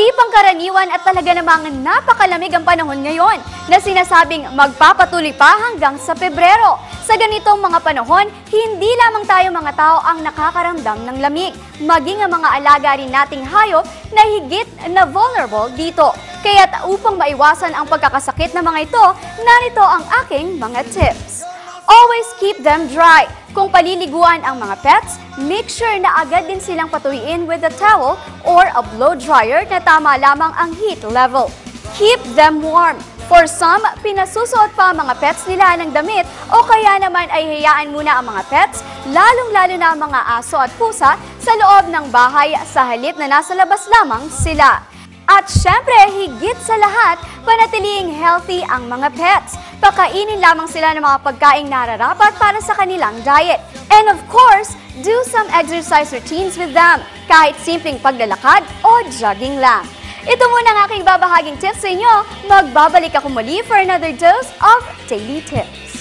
Hindi pangkaraniwan at talaga namang napakalamig ang panahon ngayon na sinasabing magpapatuloy pa hanggang sa Pebrero. Sa ganitong mga panahon, hindi lamang tayo mga tao ang nakakaramdam ng lamig, maging ang mga alaga rin nating hayop na higit na vulnerable dito. Kaya't upang maiwasan ang pagkakasakit ng mga ito, narito ang aking mga tips. Always keep them dry. Kung paliliguan ang mga pets, make sure na agad din silang patuyiin with a towel or a blow dryer na tama lamang ang heat level. Keep them warm. For some, pinasusuot pa ang mga pets nila ng damit o kaya naman ay hayaan muna ang mga pets, lalong-lalo na ang mga aso at pusa, sa loob ng bahay sa halip na nasa labas lamang sila. At syempre, higit sa lahat, panatiling healthy ang mga pets. Pakainin lamang sila ng mga pagkaing nararapat para sa kanilang diet. And of course, do some exercise routines with them, kahit simpleng paglalakad o jogging lang. Ito muna ang aking babahaging tips sa inyo. Magbabalik ako muli for another dose of Daily Tips.